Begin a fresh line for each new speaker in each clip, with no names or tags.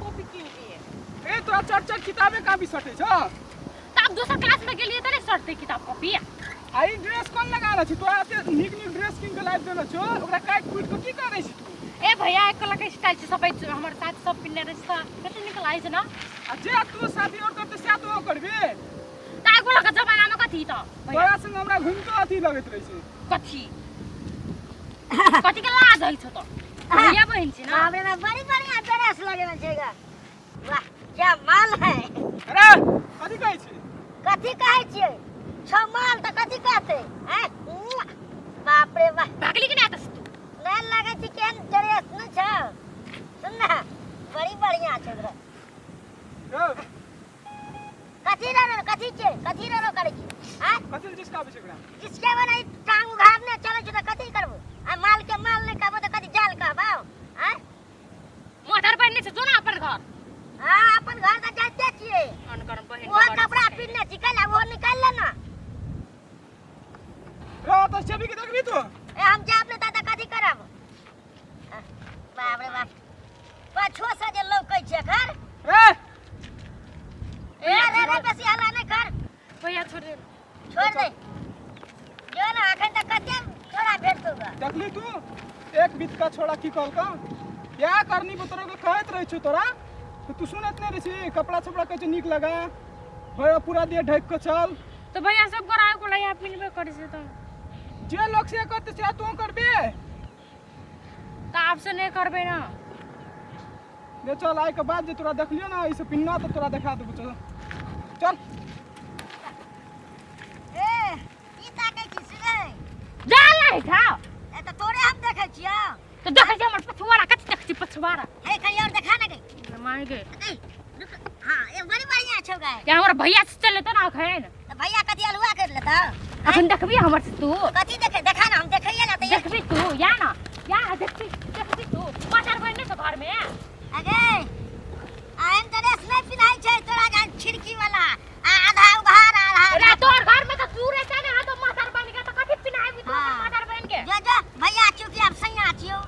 copy किन के
ए तोरा चट किताबे का भी सटे छ
तब दूसरा क्लास में गेलिए त नहीं सटते किताब कॉपी
आई ड्रेस कोन लगा रह छी तोरा एते निक ड्रेस किन के लाइव देना छ ओकरा काट कुट के की करे छी तू
ए भैया एक कलर के स्टाइल से सबै हमर साथ सब पिन्ने रह छ कते निकल आइ छ ना
जे तू शादी और करते से तो करबे
ताइ गोला के जमाना में कथि त
तोरा संग हमरा घुम के अथी लगत रही छै
कथि कथि के लाज होइ छ त भैया बहन छी ना
बाबरे में बड़ी बढ़िया ड्रेस लगे में छेगा वाह क्या माल है
अरे कथि कहै छी
कथि कहै छियै छ माल त कथि कहते हैं बाप रे वाह
भागली के नहीं तू
नै लगे छी केन ड्रेस न छ सुन ना बड़ी बढ़िया छै ड्रेस कथि रो करे छी हैं
कथि जिसका आबै छै एकरा
जिसके बनै टांग उघारने चले छी त कथि करबो आ माल के माल नै कहबो त कथि जाल कहबो हैं
मोटर पर नहीं छ ना अपन घर
हां अपन घर त जाते छियै
अनकर बहन
वो कपड़ा पिन्ने छी कल वो निकाल ले ना
रो तो छवि के देखबी तू
ए हम जाब ने दादा कथि करब बाप रे बाप पाछो से जे लौकै छै घर
रे
रे बेसी हल्ला नै कर
भैया छोड़ दे
जो ना अखन तक कते छोड़ा भेटतोगा
देखली तू एक बीत का छोड़ा की कहल का क्या करनी बतरो के कहत रही छु तोरा तो तू सुनत नहीं रही कपड़ा छपड़ा के निक लगा होय पूरा देह ढक के चल
तो भैया सब गोरा को लया पिनबे करे से तो
जे लोग से करते से तू करबे
त आप से नहीं करबे ना
ले चल आइ के बाद जे तोरा देखलियो ना इसे पिन्ना तो तोरा दिखा देबो चल चल
ए ई ताकै छी सुनै
जा नहीं था
ए त तोरे हम देखै छियो
तो देखे जे हमर पछवाड़ा कथि देखछि पछवाड़ा
हे कहीं और देखा ना गई
मान गे
हां ये बड़ी बढ़िया छौ गाय
या हमर भैया से चले त ना खैन
त भैया कथि अलुआ कर लेता
अपन देखबी हमर से तू
कथि देखे देखा ना हम देखैया ना त
देखबी तू या ना या देखबी तू मास्टर बहन ने घर में
अगे आयन ड्रेस नहीं पिनाई छै तोरा गाय खिड़की वाला आधा उघार
रे तोर घर में तो तू रहता ना तो मास्टर बन के तो कथि पिनाई तू मास्टर बहन के
जो भैया चुकी अब सैया छियो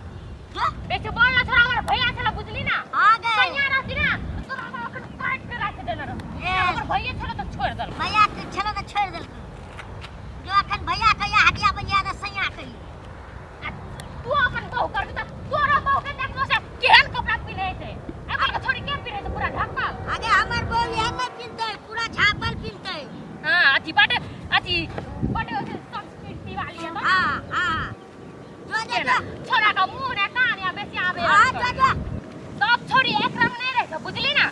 जो
बेच बोल ना थोड़ा हमर भैया छला बुझली ना
हां गे
सैया रहती ना तोरा अपन काट के रख देना रे हमर भैया छला तो छोड़ दल
भैया के छलो त छोड़ देल जो अखन भैया कहिया हटिया बनिया द सैया कही
तू अपन बहू कर त तोरा बहू के देखलो से केहन कपड़ा पिनै छै अपन के छोड़ी के पिनै छै पूरा ढकल
आगे हमर बहू यह नहीं पिनते पूरा झापल पिनते
हां अथी बाटे ओसे संस्कृति वाली है तो
हां जो जो
छोरा का मुंह ने कान या बेसी आवे
हां जो
सब छोरी एक रंग नहीं रहे बुझली ना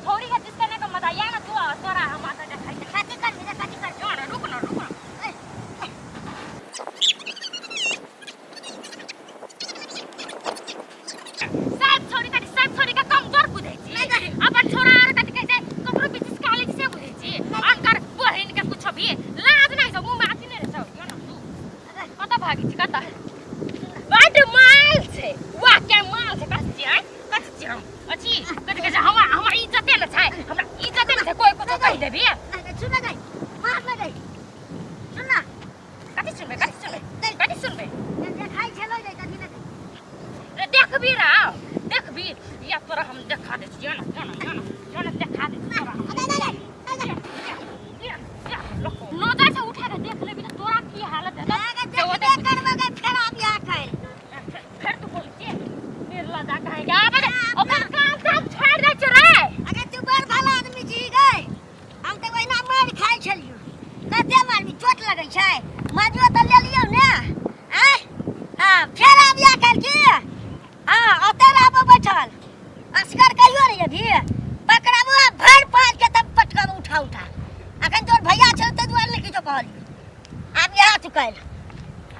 छोरी का जिसका ने का मजा या ना तू तोरा हम आता देखाई दे
कथि कर
जो ना रुक ना सब छोरी का कमजोर बुझै छी अपन छोरा और कथि कहै छै ककरो बीच काली से बुझै छी अनकर बहिन के कुछ भी लाज नहीं छ मुंह में आथी नहीं रह यो ना तू कत भागी छी कत बड माल छै वाह क्या माल छै कथि छी हम अछि कथि कहै छै हमर इज्जते न छै हमरा इज्जते न छै कोई कुछ कहि देबी
सुन गई मार ले गई सुन ना
कथि सुनबे
देखाई छलो जे कथि न
रे देखबी या तोरा हम देखा दे छी ना देखा दे तोरा नो जाय से उठा के देख लेबी त तोरा की हालत है
देख करबे के फेर आप यहां खाइल
फिर तू बोल के निर्ला जा कहेगा ओकर काम सब छोड़ दे छ रे
अगर तू बड़ भला आदमी छी गई हम त ओइना मार खाइ छलियो कते मारबी चोट लगै छै मजो त ले लियौ ने हां फेर आप यहां खाइल की हां ओते रहबो बैठल असगर कहियो रे अभी पकड़ाबो भर पांच के तब पटकब उठा अखन तोर भैया छौ त दुआर ले किछो कहली आब यहां चुकाइल